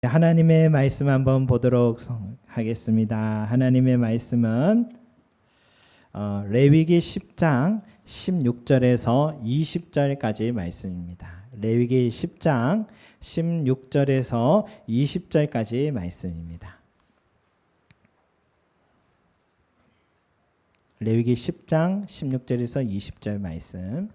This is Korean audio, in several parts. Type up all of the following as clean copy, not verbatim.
하나님의 말씀 한번 보도록 하겠습니다. 하나님의 말씀은 레위기 10장 16절에서 20절까지 말씀입니다. 레위기 10장 16절에서 20절까지 말씀입니다. 레위기 10장 16절에서 20절 말씀.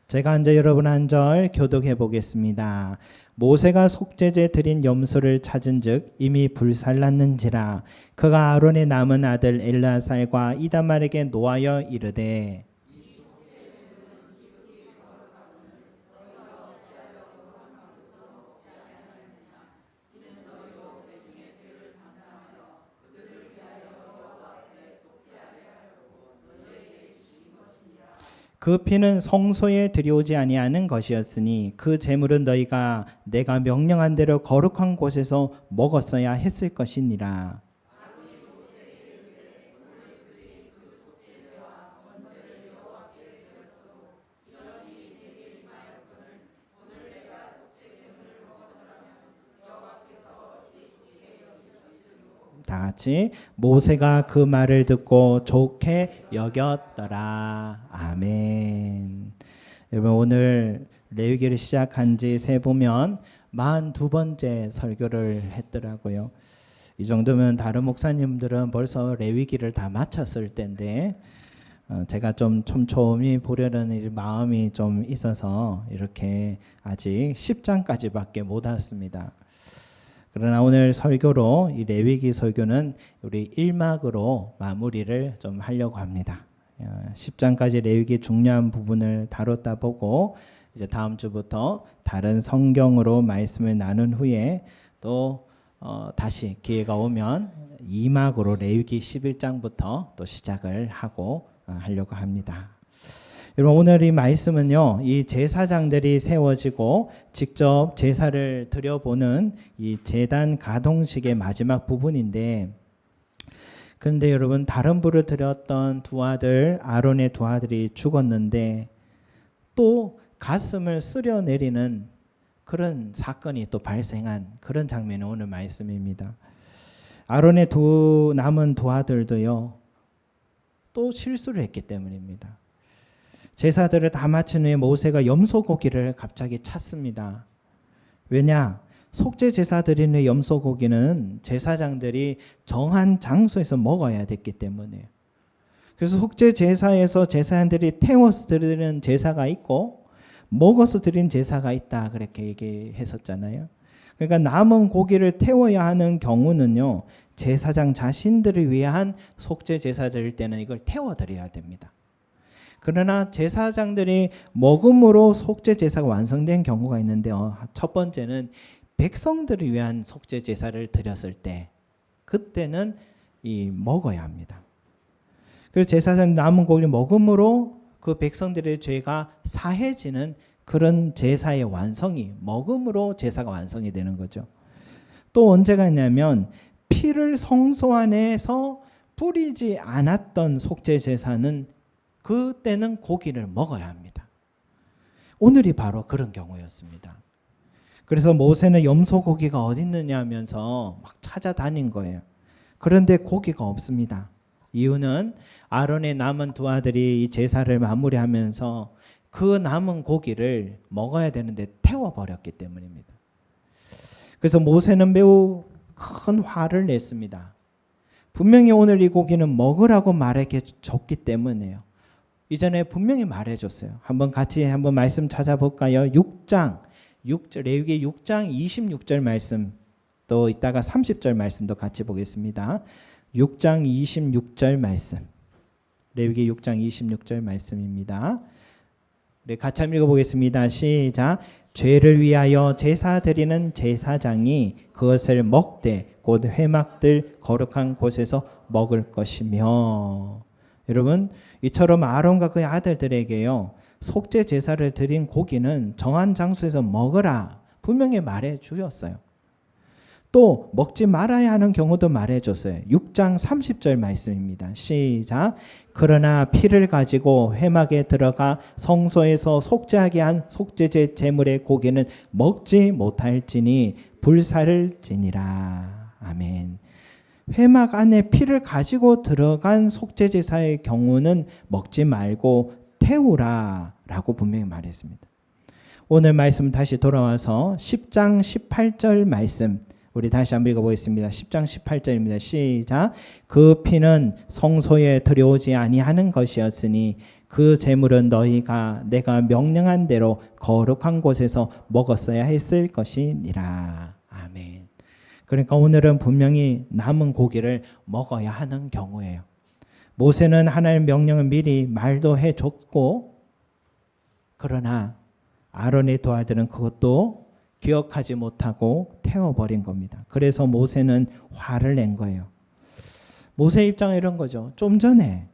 제가 먼저 여러분 한 절 교독해 보겠습니다. 모세가 속죄제 드린 염소를 찾은즉 이미 불살랐는지라 그가 아론의 남은 아들 엘르아살과 이다말에게 노하여 이르되 그 피는 성소에 들여오지 아니하는 것이었으니 그 제물은 너희가 내가 명령한 대로 거룩한 곳에서 먹었어야 했을 것이니라. 다 같이 모세가 그 말을 듣고 좋게 여겼더라. 아멘. 여러분 오늘 레위기를 시작한 지 세 보면 42번째 설교를 했더라고요. 이 정도면 다른 목사님들은 벌써 레위기를 다 마쳤을 텐데 제가 좀 촘촘히 보려는 마음이 좀 있어서 이렇게 아직 10장까지밖에 못 왔습니다. 그러나 오늘 설교로 이 레위기 설교는 우리 1막으로 마무리를 좀 하려고 합니다. 10장까지 레위기 중요한 부분을 다뤘다 보고 이제 다음 주부터 다른 성경으로 말씀을 나눈 후에 또 다시 기회가 오면 2막으로 레위기 11장부터 또 시작을 하고 하려고 합니다. 여러분 오늘 이 말씀은요, 이 제사장들이 세워지고 직접 제사를 드려보는 이 제단 가동식의 마지막 부분인데, 그런데 여러분 다른 불을 드렸던 두 아들, 아론의 두 아들이 죽었는데 또 가슴을 쓸어내리는 그런 사건이 또 발생한 그런 장면이 오늘 말씀입니다. 아론의 남은 두 아들도요, 또 실수를 했기 때문입니다. 제사들을 다 마친 후에 모세가 염소 고기를 갑자기 찾습니다. 왜냐? 속죄 제사 드린 후에 염소 고기는 제사장들이 정한 장소에서 먹어야 됐기 때문이에요. 그래서 속죄 제사에서 제사장들이 태워서 드리는 제사가 있고 먹어서 드린 제사가 있다, 그렇게 얘기했었잖아요. 그러니까 남은 고기를 태워야 하는 경우는요, 제사장 자신들을 위한 속죄 제사 드릴 때는 이걸 태워 드려야 됩니다. 그러나 제사장들이 먹음으로 속죄 제사가 완성된 경우가 있는데요. 첫 번째는 백성들을 위한 속죄 제사를 드렸을 때 그때는 먹어야 합니다. 그래서 제사장 남은 고기를 먹음으로 그 백성들의 죄가 사해지는 그런 제사의 완성이 먹음으로 제사가 완성이 되는 거죠. 또 언제가 있냐면 피를 성소 안에서 뿌리지 않았던 속죄 제사는 그때는 고기를 먹어야 합니다. 오늘이 바로 그런 경우였습니다. 그래서 모세는 염소 고기가 어디 있느냐 하면서 막 찾아다닌 거예요. 그런데 고기가 없습니다. 이유는 아론의 남은 두 아들이 이 제사를 마무리하면서 그 남은 고기를 먹어야 되는데 태워버렸기 때문입니다. 그래서 모세는 매우 큰 화를 냈습니다. 분명히 오늘 이 고기는 먹으라고 말해줬기 때문이에요. 이전에 분명히 말해줬어요. 한번 같이 한번 말씀 찾아볼까요? 레위기 6장 26절 말씀, 또 이따가 30절 말씀도 같이 보겠습니다. 6장 26절 말씀, 레위기 6장 26절 말씀입니다. 네, 같이 한번 읽어보겠습니다. 시작. 죄를 위하여 제사 드리는 제사장이 그것을 먹되 곧 회막들 거룩한 곳에서 먹을 것이며. 여러분 이처럼 아론과 그의 아들들에게요, 속죄 제사를 드린 고기는 정한 장소에서 먹으라 분명히 말해 주셨어요. 또 먹지 말아야 하는 경우도 말해줬어요. 6장 30절 말씀입니다. 시작. 그러나 피를 가지고 회막에 들어가 성소에서 속죄하게 한 속죄제 제물의 고기는 먹지 못할지니 불살을지니라. 아멘. 회막 안에 피를 가지고 들어간 속죄제사의 경우는 먹지 말고 태우라 라고 분명히 말했습니다. 오늘 말씀 다시 돌아와서 10장 18절 말씀 우리 다시 한번 읽어보겠습니다. 10장 18절입니다. 시작. 그 피는 성소에 들여오지 아니하는 것이었으니 그 제물은 너희가 내가 명령한 대로 거룩한 곳에서 먹었어야 했을 것이니라. 아멘. 그러니까 오늘은 분명히 남은 고기를 먹어야 하는 경우예요. 모세는 하나님의 명령을 미리 말도 해줬고 그러나 아론의 두 아들은 그것도 기억하지 못하고 태워버린 겁니다. 그래서 모세는 화를 낸 거예요. 모세의 입장은 이런 거죠. 좀 전에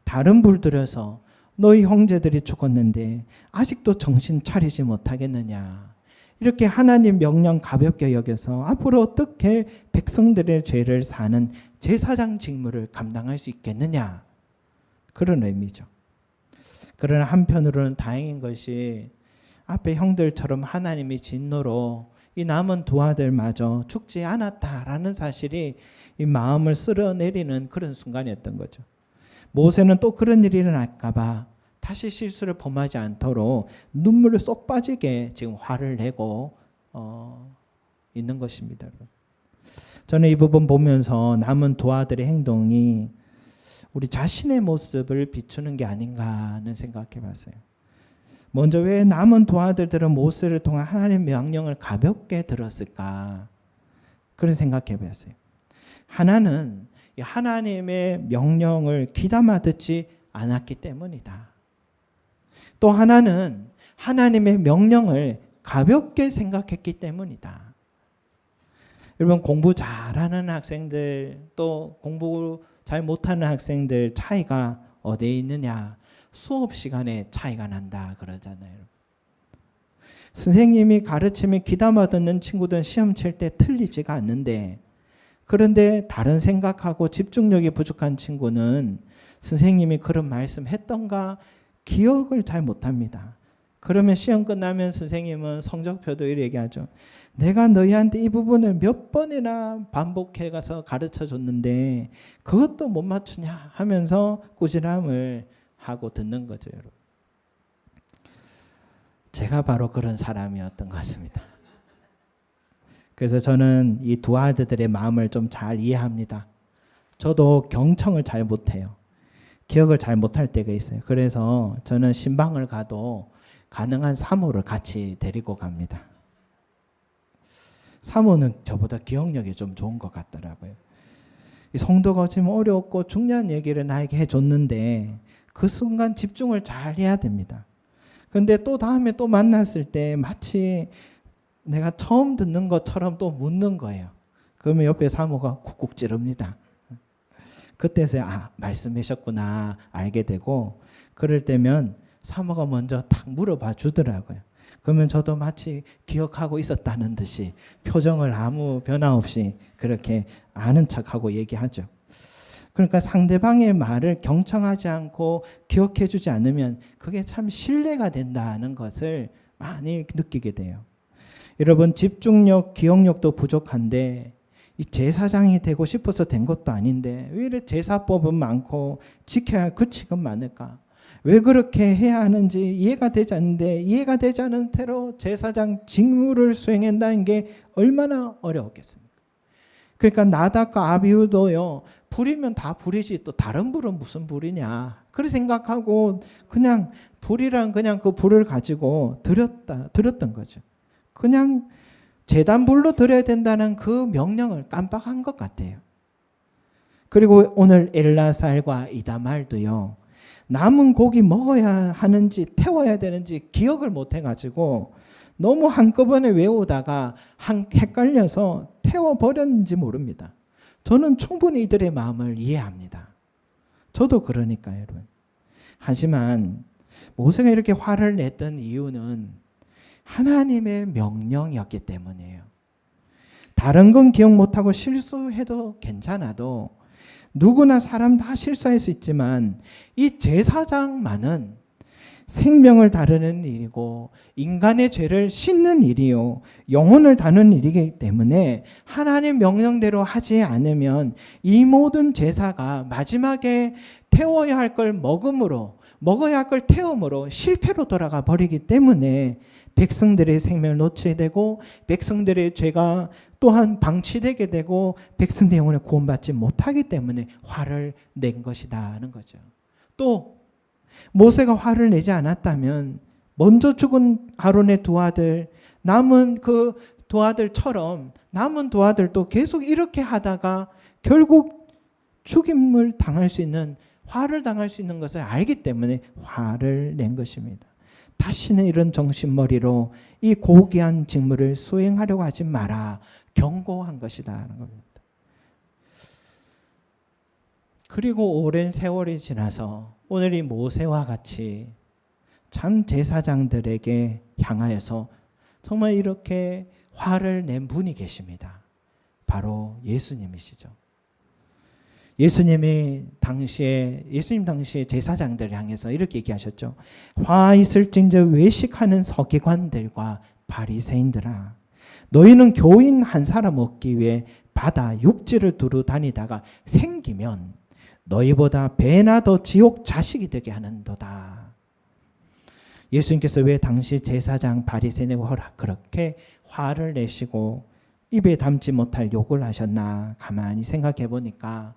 다른 불 들여서 너희 형제들이 죽었는데 아직도 정신 차리지 못하겠느냐. 이렇게 하나님 명령 가볍게 여겨서 앞으로 어떻게 백성들의 죄를 사는 제사장 직무를 감당할 수 있겠느냐. 그런 의미죠. 그러나 한편으로는 다행인 것이 앞에 형들처럼 하나님이 진노로 이 남은 두 아들마저 죽지 않았다라는 사실이 이 마음을 쓸어내리는 그런 순간이었던 거죠. 모세는 또 그런 일이 일어날까 봐 다시 실수를 범하지 않도록 눈물을 쏙 빠지게 지금 화를 내고 있는 것입니다. 저는 이 부분 보면서 남은 두 아들의 행동이 우리 자신의 모습을 비추는 게 아닌가 하는 생각해 봤어요. 먼저 왜 남은 두 아들들은 모세를 통한 하나님의 명령을 가볍게 들었을까? 그런 생각해 봤어요. 하나는 하나님의 명령을 귀담아 듣지 않았기 때문이다. 또 하나는 하나님의 명령을 가볍게 생각했기 때문이다. 여러분 공부 잘하는 학생들 또 공부 잘 못하는 학생들 차이가 어디에 있느냐? 수업 시간에 차이가 난다 그러잖아요. 선생님이 가르치면 귀담아 듣는 친구들은 시험 칠 때 틀리지가 않는데 그런데 다른 생각하고 집중력이 부족한 친구는 선생님이 그런 말씀 했던가 기억을 잘 못합니다. 그러면 시험 끝나면 선생님은 성적표도 이렇게 얘기하죠. 내가 너희한테 이 부분을 몇 번이나 반복해 가서 가르쳐 줬는데 그것도 못 맞추냐 하면서 꾸지람을 하고 듣는 거죠, 여러분. 제가 바로 그런 사람이었던 것 같습니다. 그래서 저는 이 두 아들들의 마음을 좀 잘 이해합니다. 저도 경청을 잘 못해요. 기억을 잘 못할 때가 있어요. 그래서 저는 신방을 가도 가능한 사모를 같이 데리고 갑니다. 사모는 저보다 기억력이 좀 좋은 것 같더라고요. 이 성도가 지금 어렵고 중요한 얘기를 나에게 해줬는데 그 순간 집중을 잘 해야 됩니다. 그런데 또 다음에 또 만났을 때 마치 내가 처음 듣는 것처럼 또 묻는 거예요. 그러면 옆에 사모가 쿡쿡 찌릅니다. 그때서야 말씀하셨구나 알게 되고 그럴 때면 사모가 먼저 딱 물어봐 주더라고요. 그러면 저도 마치 기억하고 있었다는 듯이 표정을 아무 변화 없이 그렇게 아는 척하고 얘기하죠. 그러니까 상대방의 말을 경청하지 않고 기억해 주지 않으면 그게 참 신뢰가 된다는 것을 많이 느끼게 돼요. 여러분 집중력, 기억력도 부족한데 이 제사장이 되고 싶어서 된 것도 아닌데 왜 이렇게 제사법은 많고 지켜야 할 규칙은 많을까? 왜 그렇게 해야 하는지 이해가 되지 않는데 이해가 되지 않은 채로 제사장 직무를 수행한다는 게 얼마나 어려웠겠습니까? 그러니까 나답과 아비후도요. 불이면 다 불이지 또 다른 불은 무슨 불이냐. 그렇게 생각하고 그냥 불이란 그냥 그 불을 가지고 드렸던 거죠. 그냥 제단불로 드려야 된다는 그 명령을 깜빡한 것 같아요. 그리고 오늘 엘라살과 이다말도요. 남은 고기 먹어야 하는지 태워야 되는지 기억을 못 해가지고 너무 한꺼번에 외우다가 헷갈려서 태워버렸는지 모릅니다. 저는 충분히 이들의 마음을 이해합니다. 저도 그러니까요, 여러분. 하지만 모세가 이렇게 화를 냈던 이유는 하나님의 명령이었기 때문이에요. 다른 건 기억 못하고 실수해도 괜찮아도 누구나 사람 다 실수할 수 있지만 이 제사장만은 생명을 다루는 일이고 인간의 죄를 씻는 일이요 영혼을 다루는 일이기 때문에 하나님 명령대로 하지 않으면 이 모든 제사가 마지막에 태워야 할 걸 먹어야 할 걸 태움으로 실패로 돌아가 버리기 때문에 백성들의 생명을 놓치게 되고 백성들의 죄가 또한 방치되게 되고 백성들의 영혼을 구원받지 못하기 때문에 화를 낸 것이다 하는 거죠. 또 모세가 화를 내지 않았다면 먼저 죽은 아론의 두 아들, 남은 그 두 아들처럼 남은 두 아들도 계속 이렇게 하다가 결국 죽임을 당할 수 있는, 화를 당할 수 있는 것을 알기 때문에 화를 낸 것입니다. 다시는 이런 정신머리로 이 고귀한 직무를 수행하려고 하지 마라, 경고한 것이다 하는 겁니다. 그리고 오랜 세월이 지나서 오늘 이 모세와 같이 참 제사장들에게 향하여서 정말 이렇게 화를 낸 분이 계십니다. 바로 예수님이시죠. 예수님 당시에 제사장들을 향해서 이렇게 얘기하셨죠. 화 있을진저 외식하는 서기관들과 바리새인들아, 너희는 교인 한 사람 얻기 위해 바다 육지를 두루 다니다가 생기면 너희보다 배나 더 지옥 자식이 되게 하는도다. 예수님께서 왜 당시 제사장 바리새인에게 그렇게 화를 내시고 입에 담지 못할 욕을 하셨나 가만히 생각해 보니까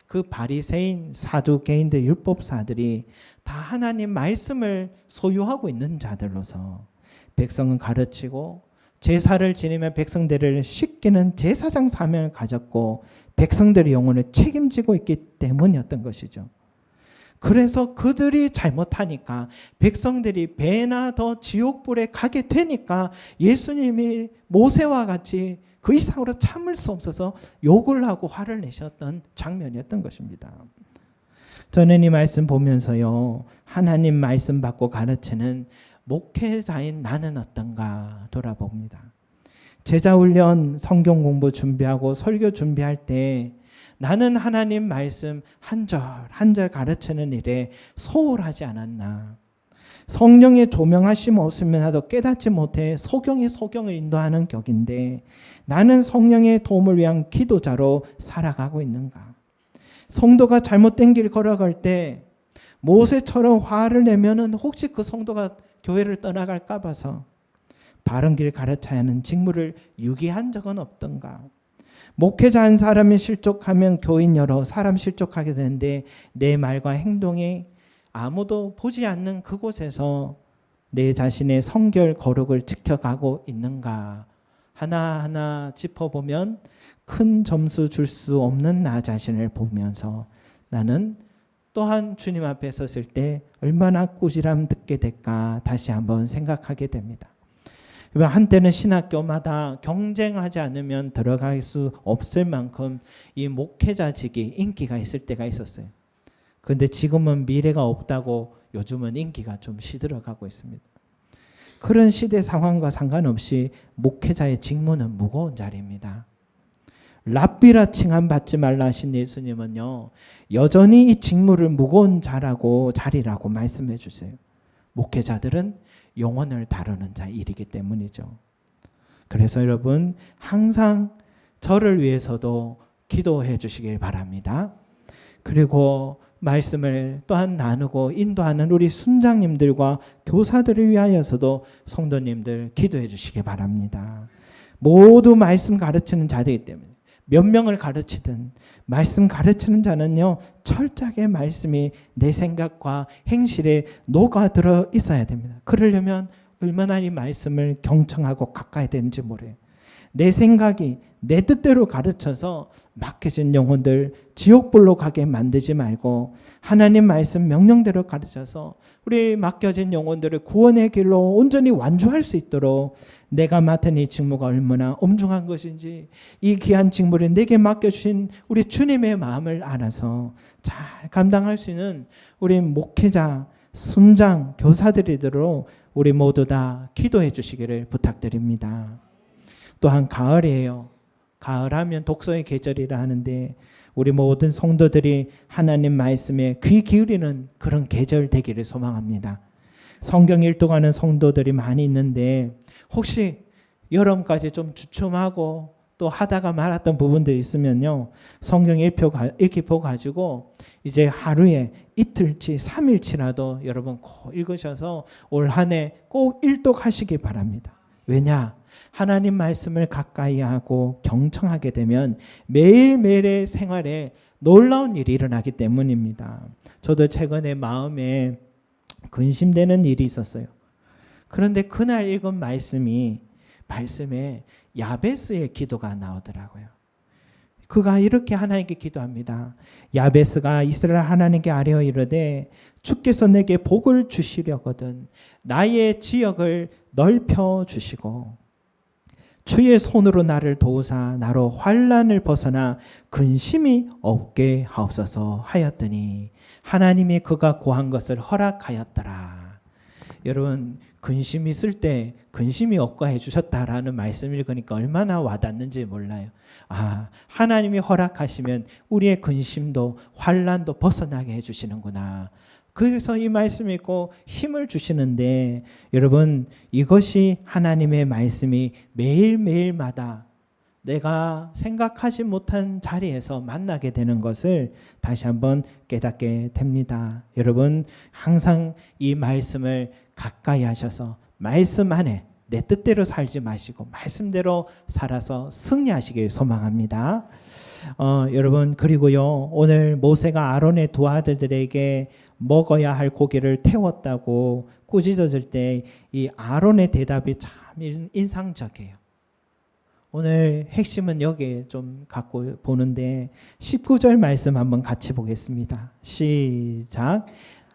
그 바리새인 사두개인들 율법사들이 다 하나님 말씀을 소유하고 있는 자들로서 백성은 가르치고 제사를 지내며 백성들을 씻기는 제사장 사명을 가졌고 백성들의 영혼을 책임지고 있기 때문이었던 것이죠. 그래서 그들이 잘못하니까 백성들이 배나 더 지옥불에 가게 되니까 예수님이 모세와 같이 그 이상으로 참을 수 없어서 욕을 하고 화를 내셨던 장면이었던 것입니다. 저는 이 말씀 보면서요, 하나님 말씀 받고 가르치는 목회자인 나는 어떤가 돌아봅니다. 제자훈련, 성경 공부 준비하고 설교 준비할 때 나는 하나님 말씀 한 절 한 절 가르치는 일에 소홀하지 않았나. 성령의 조명하심 없으면 나도 깨닫지 못해 소경을 인도하는 격인데 나는 성령의 도움을 위한 기도자로 살아가고 있는가. 성도가 잘못된 길 걸어갈 때 모세처럼 화를 내면은 혹시 그 성도가 교회를 떠나갈까 봐서 바른 길 가르쳐야 하는 직무를 유기한 적은 없던가. 목회자 한 사람이 실족하면 교인 여러 사람 실족하게 되는데 내 말과 행동이 아무도 보지 않는 그곳에서 내 자신의 성결 거룩을 지켜가고 있는가 하나하나 짚어보면 큰 점수 줄 수 없는 나 자신을 보면서 나는 또한 주님 앞에 섰을 때 얼마나 꾸지람 듣게 될까 다시 한번 생각하게 됩니다. 한때는 신학교마다 경쟁하지 않으면 들어갈 수 없을 만큼 이 목회자직이 인기가 있을 때가 있었어요. 그런데 지금은 미래가 없다고 요즘은 인기가 좀 시들어가고 있습니다. 그런 시대 상황과 상관없이 목회자의 직무는 무거운 자리입니다. 랍비라 칭함 받지 말라 하신 예수님은요, 여전히 이 직무를 무거운 자리라고 말씀해 주세요. 목회자들은 영혼을 다루는 자 일이기 때문이죠. 그래서 여러분 항상 저를 위해서도 기도해 주시길 바랍니다. 그리고 말씀을 또한 나누고 인도하는 우리 순장님들과 교사들을 위하여서도 성도님들 기도해 주시기 바랍니다. 모두 말씀 가르치는 자들이기 때문에 몇 명을 가르치든 말씀 가르치는 자는요, 철저하게 말씀이 내 생각과 행실에 녹아들어 있어야 됩니다. 그러려면 얼마나 이 말씀을 경청하고 가까이 되는지 모르요. 내 생각이 내 뜻대로 가르쳐서 맡겨진 영혼들 지옥불로 가게 만들지 말고 하나님 말씀 명령대로 가르쳐서 우리 맡겨진 영혼들을 구원의 길로 온전히 완주할 수 있도록 내가 맡은 이 직무가 얼마나 엄중한 것인지 이 귀한 직무를 내게 맡겨주신 우리 주님의 마음을 알아서 잘 감당할 수 있는 우리 목회자, 순장, 교사들이도록 우리 모두 다 기도해 주시기를 부탁드립니다. 또한 가을이에요. 가을하면 독서의 계절이라 하는데 우리 모든 성도들이 하나님 말씀에 귀 기울이는 그런 계절 되기를 소망합니다. 성경 일독하는 성도들이 많이 있는데 혹시 여름까지 좀 주춤하고 또 하다가 말았던 부분들이 있으면요. 성경 읽기보 가지고 이제 하루에 이틀치 3일치라도 여러분 꼭 읽으셔서 올 한 해 꼭 일독하시기 바랍니다. 왜냐? 하나님 말씀을 가까이 하고 경청하게 되면 매일매일의 생활에 놀라운 일이 일어나기 때문입니다. 저도 최근에 마음에 근심되는 일이 있었어요. 그런데 그날 읽은 말씀에 야베스의 기도가 나오더라고요. 그가 이렇게 하나님께 기도합니다. 야베스가 이스라엘 하나님께 아뢰어 이르되 주께서 내게 복을 주시려거든 나의 지역을 넓혀 주시고 주의 손으로 나를 도우사 나로 환난을 벗어나 근심이 없게 하옵소서 하였더니 하나님이 그가 구한 것을 허락하였더라. 여러분 근심이 있을 때 근심이 없게 해주셨다라는 말씀을 읽으니까 얼마나 와닿는지 몰라요. 하나님이 허락하시면 우리의 근심도 환난도 벗어나게 해주시는구나. 그래서 이 말씀 읽고 힘을 주시는데 여러분 이것이 하나님의 말씀이 매일매일마다 내가 생각하지 못한 자리에서 만나게 되는 것을 다시 한번 깨닫게 됩니다. 여러분 항상 이 말씀을 가까이 하셔서 말씀 안에 내 뜻대로 살지 마시고 말씀대로 살아서 승리하시길 소망합니다. 여러분 그리고요 오늘 모세가 아론의 두 아들들에게 먹어야 할 고기를 태웠다고 꾸짖어질 때 이 아론의 대답이 참 인상적이에요. 오늘 핵심은 여기에 좀 갖고 보는데 19절 말씀 한번 같이 보겠습니다. 시작.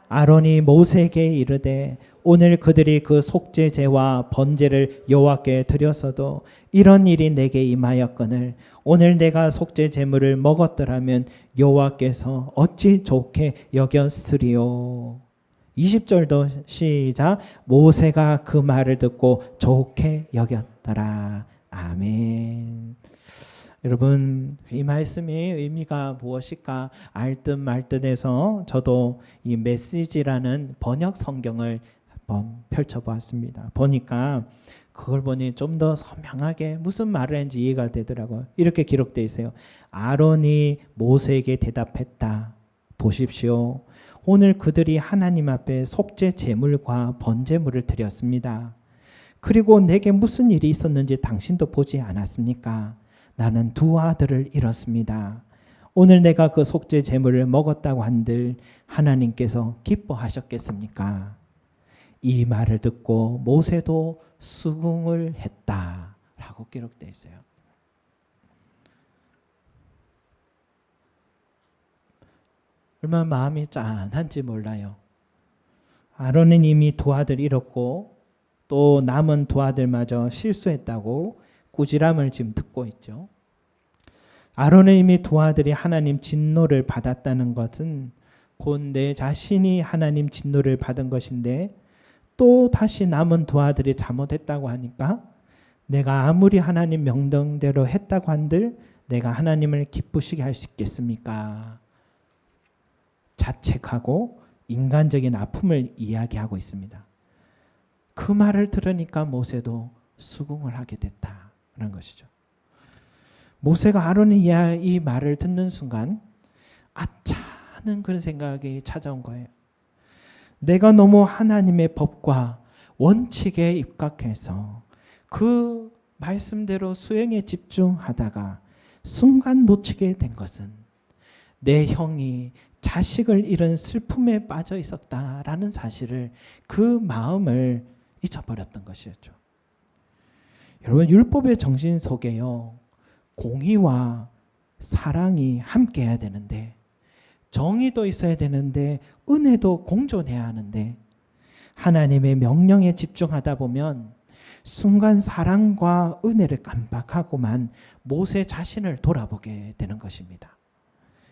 아론이 모세에게 이르되 오늘 그들이 그 속죄제와 번제를 여호와께 드렸어도 이런 일이 내게 임하였거늘 오늘 내가 속죄 제물을 먹었더라면 여호와께서 어찌 좋게 여겼으리요. 20절도 시작. 모세가 그 말을 듣고 좋게 여겼더라. 아멘. 여러분 이 말씀의 의미가 무엇일까 알듯 말듯해서 저도 이 메시지라는 번역 성경을 한번 펼쳐보았습니다. 보니까 그걸 보니 좀 더 선명하게 무슨 말을 했는지 이해가 되더라고요. 이렇게 기록되어 있어요. 아론이 모세에게 대답했다. 보십시오. 오늘 그들이 하나님 앞에 속죄 제물과 번제물을 드렸습니다. 그리고 내게 무슨 일이 있었는지 당신도 보지 않았습니까? 나는 두 아들을 잃었습니다. 오늘 내가 그 속죄 제물을 먹었다고 한들 하나님께서 기뻐하셨겠습니까? 이 말을 듣고 모세도 수긍을 했다라고 기록되어 있어요. 얼마나 마음이 짠한지 몰라요. 아론은 이미 두 아들 잃었고 또 남은 두 아들마저 실수했다고 꾸지람을 지금 듣고 있죠. 아론은 이미 두 아들이 하나님 진노를 받았다는 것은 곧 내 자신이 하나님 진노를 받은 것인데 또 다시 남은 두 아들이 잘못했다고 하니까 내가 아무리 하나님 명령대로 했다고 한들 내가 하나님을 기쁘시게 할 수 있겠습니까? 자책하고 인간적인 아픔을 이야기하고 있습니다. 그 말을 들으니까 모세도 수긍을 하게 됐다는 것이죠. 모세가 아론의 이 말을 듣는 순간 아차 하는 그런 생각이 찾아온 거예요. 내가 너무 하나님의 법과 원칙에 입각해서 그 말씀대로 수행에 집중하다가 순간 놓치게 된 것은 내 형이 자식을 잃은 슬픔에 빠져 있었다라는 사실을 그 마음을 잊어버렸던 것이었죠. 여러분 율법의 정신 속에요. 공의와 사랑이 함께해야 되는데 정의도 있어야 되는데 은혜도 공존해야 하는데 하나님의 명령에 집중하다 보면 순간 사랑과 은혜를 깜빡하고만 모세 자신을 돌아보게 되는 것입니다.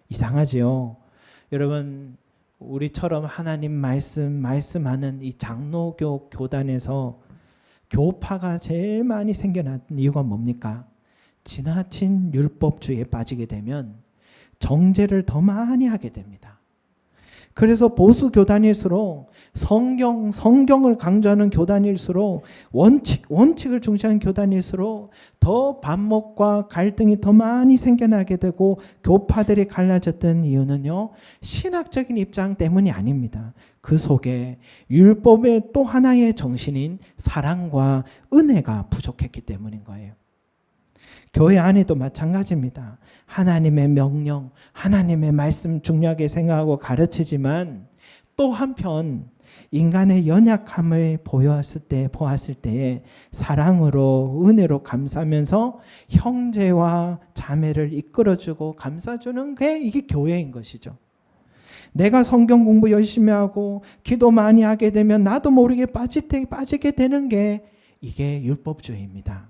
이상하지요? 여러분 우리처럼 하나님 말씀하는 이 장로교 교단에서 교파가 제일 많이 생겨난 이유가 뭡니까? 지나친 율법주의에 빠지게 되면 정죄를 더 많이 하게 됩니다. 그래서 보수 교단일수록 성경을 강조하는 교단일수록 원칙을 중시하는 교단일수록 더 반목과 갈등이 더 많이 생겨나게 되고 교파들이 갈라졌던 이유는요, 신학적인 입장 때문이 아닙니다. 그 속에 율법의 또 하나의 정신인 사랑과 은혜가 부족했기 때문인 거예요. 교회 안에도 마찬가지입니다. 하나님의 명령, 하나님의 말씀 중요하게 생각하고 가르치지만 또 한편 인간의 연약함을 보았을 때 사랑으로 은혜로 감싸면서 형제와 자매를 이끌어주고 감싸주는 게 이게 교회인 것이죠. 내가 성경 공부 열심히 하고 기도 많이 하게 되면 나도 모르게 빠지게 되는 게 이게 율법주의입니다.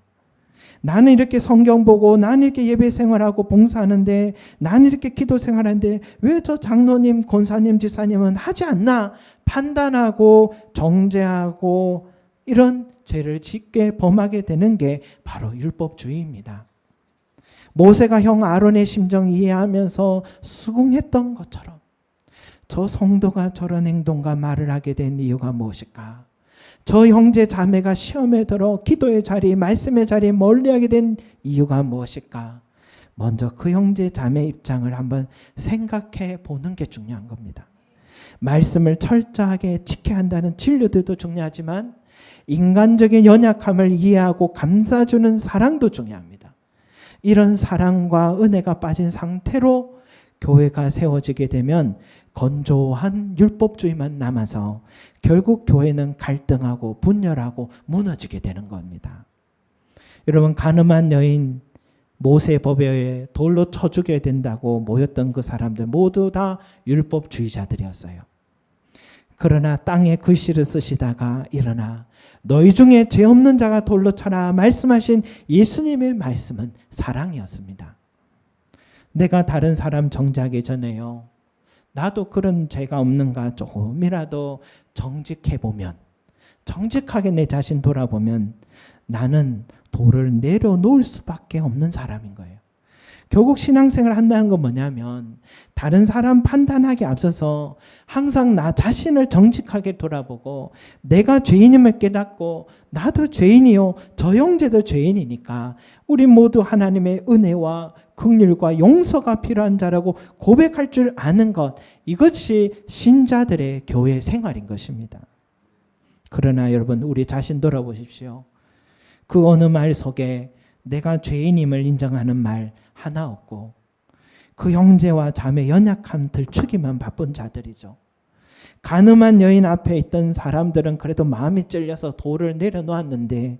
나는 이렇게 성경 보고 나는 이렇게 예배 생활하고 봉사하는데 나는 이렇게 기도 생활하는데 왜 저 장로님, 권사님, 지사님은 하지 않나 판단하고 정죄하고 이런 죄를 짓게 범하게 되는 게 바로 율법주의입니다. 모세가 형 아론의 심정 이해하면서 수긍했던 것처럼 저 성도가 저런 행동과 말을 하게 된 이유가 무엇일까? 저 형제 자매가 시험에 들어 기도의 자리, 말씀의 자리에 멀리하게 된 이유가 무엇일까? 먼저 그 형제 자매 입장을 한번 생각해 보는 게 중요한 겁니다. 말씀을 철저하게 지켜야 한다는 진료들도 중요하지만 인간적인 연약함을 이해하고 감싸주는 사랑도 중요합니다. 이런 사랑과 은혜가 빠진 상태로 교회가 세워지게 되면 건조한 율법주의만 남아서 결국 교회는 갈등하고 분열하고 무너지게 되는 겁니다. 여러분, 가늠한 여인 모세 법에 의해 돌로 쳐 죽여야 된다고 모였던 그 사람들 모두 다 율법주의자들이었어요. 그러나 땅에 글씨를 쓰시다가 일어나 너희 중에 죄 없는 자가 돌로 쳐라 말씀하신 예수님의 말씀은 사랑이었습니다. 내가 다른 사람 정죄하기 전에요, 나도 그런 죄가 없는가 조금이라도 정직해보면, 정직하게 내 자신 돌아보면 나는 돌을 내려놓을 수밖에 없는 사람인 거예요. 결국 신앙생활을 한다는 건 뭐냐면 다른 사람 판단하기 앞서서 항상 나 자신을 정직하게 돌아보고 내가 죄인임을 깨닫고 나도 죄인이요, 저 형제도 죄인이니까 우리 모두 하나님의 은혜와 긍휼과 용서가 필요한 자라고 고백할 줄 아는 것, 이것이 신자들의 교회 생활인 것입니다. 그러나 여러분, 우리 자신 돌아보십시오. 그 어느 말 속에 내가 죄인임을 인정하는 말 하나 없고 그 형제와 자매 연약함 들추기만 바쁜 자들이죠. 가늠한 여인 앞에 있던 사람들은 그래도 마음이 찔려서 돌을 내려놓았는데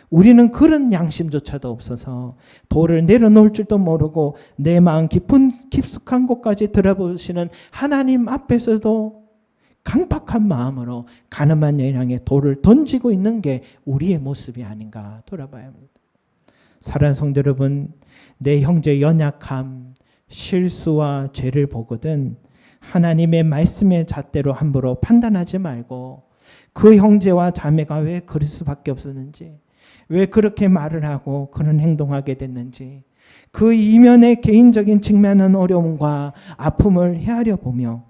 우리는 그런 양심조차도 없어서 돌을 내려놓을 줄도 모르고 내 마음 깊숙한 곳까지 들어보시는 하나님 앞에서도 강팍한 마음으로 가늠한 여인 향해 돌을 던지고 있는 게 우리의 모습이 아닌가 돌아봐야 합니다. 사랑하는 성도 여러분, 내 형제의 연약함, 실수와 죄를 보거든 하나님의 말씀의 잣대로 함부로 판단하지 말고 그 형제와 자매가 왜 그럴 수밖에 없었는지, 왜 그렇게 말을 하고 그런 행동하게 됐는지 그 이면의 개인적인 직면한 어려움과 아픔을 헤아려 보며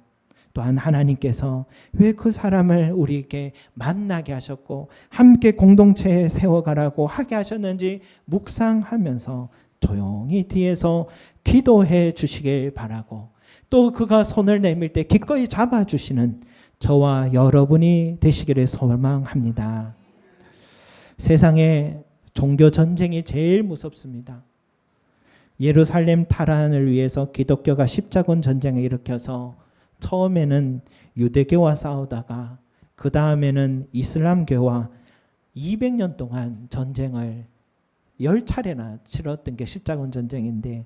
또한 하나님께서 왜 그 사람을 우리에게 만나게 하셨고 함께 공동체에 세워가라고 하게 하셨는지 묵상하면서 조용히 뒤에서 기도해 주시길 바라고, 또 그가 손을 내밀 때 기꺼이 잡아주시는 저와 여러분이 되시기를 소망합니다. 세상에 종교 전쟁이 제일 무섭습니다. 예루살렘 탈환을 위해서 기독교가 십자군 전쟁을 일으켜서 처음에는 유대교와 싸우다가 그 다음에는 이슬람교와 200년 동안 전쟁을 10차례나 치렀던 게 십자군 전쟁인데,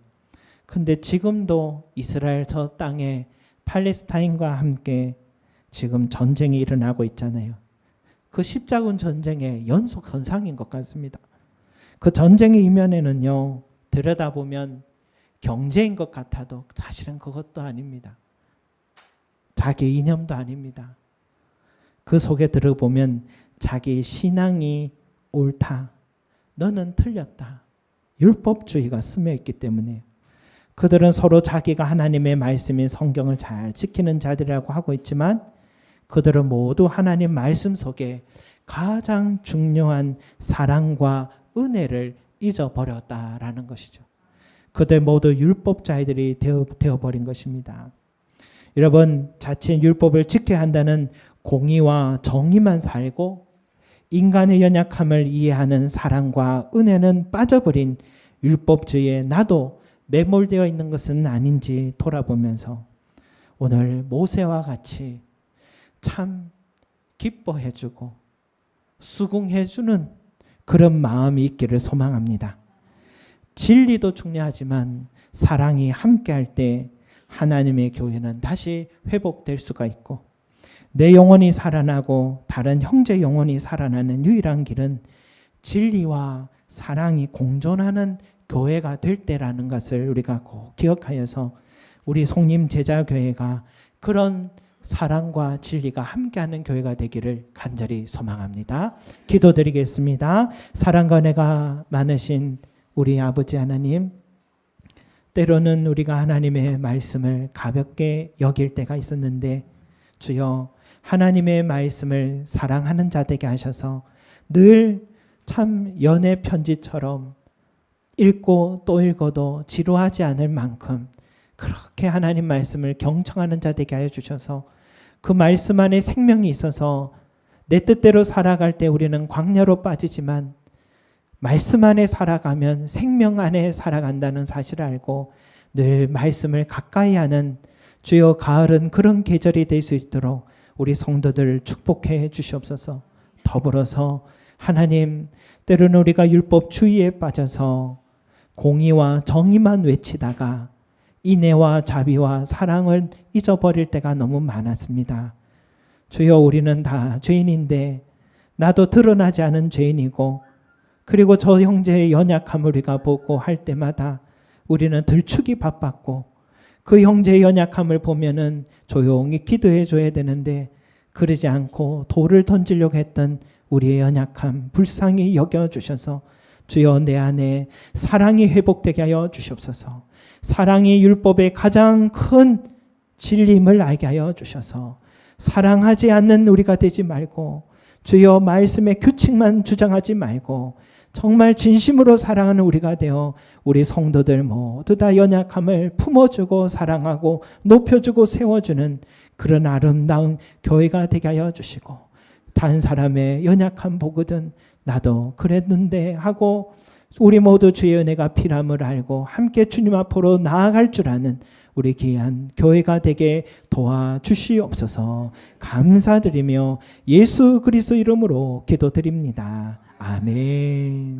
근데 지금도 이스라엘 저 땅에 팔레스타인과 함께 지금 전쟁이 일어나고 있잖아요. 그 십자군 전쟁의 연속 선상인 것 같습니다. 그 전쟁의 이면에는요, 들여다보면 경제인 것 같아도 사실은 그것도 아닙니다. 자기 이념도 아닙니다. 그 속에 들어보면 자기 신앙이 옳다, 너는 틀렸다, 율법주의가 스며 있기 때문에 그들은 서로 자기가 하나님의 말씀인 성경을 잘 지키는 자들이라고 하고 있지만 그들은 모두 하나님 말씀 속에 가장 중요한 사랑과 은혜를 잊어버렸다라는 것이죠. 그들 모두 율법자들이 되어버린 것입니다. 여러분, 자칫 율법을 지켜야 한다는 공의와 정의만 살고 인간의 연약함을 이해하는 사랑과 은혜는 빠져버린 율법주의에 나도 매몰되어 있는 것은 아닌지 돌아보면서 오늘 모세와 같이 참 기뻐해주고 수긍해주는 그런 마음이 있기를 소망합니다. 진리도 중요하지만 사랑이 함께할 때 하나님의 교회는 다시 회복될 수가 있고 내 영혼이 살아나고 다른 형제 영혼이 살아나는 유일한 길은 진리와 사랑이 공존하는 교회가 될 때라는 것을 우리가 꼭 기억하여서 우리 송림 제자교회가 그런 사랑과 진리가 함께하는 교회가 되기를 간절히 소망합니다. 기도드리겠습니다. 사랑과 은혜가 많으신 우리 아버지 하나님, 때로는 우리가 하나님의 말씀을 가볍게 여길 때가 있었는데 주여 하나님의 말씀을 사랑하는 자 되게 하셔서 늘 참 연애 편지처럼 읽고 또 읽어도 지루하지 않을 만큼 그렇게 하나님 말씀을 경청하는 자 되게 하여 주셔서 그 말씀 안에 생명이 있어서 내 뜻대로 살아갈 때 우리는 광야로 빠지지만 말씀 안에 살아가면 생명 안에 살아간다는 사실을 알고 늘 말씀을 가까이 하는 주여 가을은 그런 계절이 될 수 있도록 우리 성도들 축복해 주시옵소서. 더불어서 하나님, 때로는 우리가 율법주의에 빠져서 공의와 정의만 외치다가 인애와 자비와 사랑을 잊어버릴 때가 너무 많았습니다. 주여 우리는 다 죄인인데 나도 드러나지 않은 죄인이고 그리고 저 형제의 연약함을 우리가 보고 할 때마다 우리는 들추기 바빴고 그 형제의 연약함을 보면은 조용히 기도해 줘야 되는데 그러지 않고 돌을 던지려고 했던 우리의 연약함 불쌍히 여겨주셔서 주여 내 안에 사랑이 회복되게 하여 주시옵소서. 사랑이 율법의 가장 큰 진리임을 알게 하여 주셔서 사랑하지 않는 우리가 되지 말고 주여 말씀의 규칙만 주장하지 말고 정말 진심으로 사랑하는 우리가 되어 우리 성도들 모두 다 연약함을 품어주고 사랑하고 높여주고 세워주는 그런 아름다운 교회가 되게 하여 주시고 다른 사람의 연약함 보거든 나도 그랬는데 하고 우리 모두 주의 은혜가 필요함을 알고 함께 주님 앞으로 나아갈 줄 아는 우리 귀한 교회가 되게 도와주시옵소서. 감사드리며 예수 그리스도 이름으로 기도드립니다. 아멘.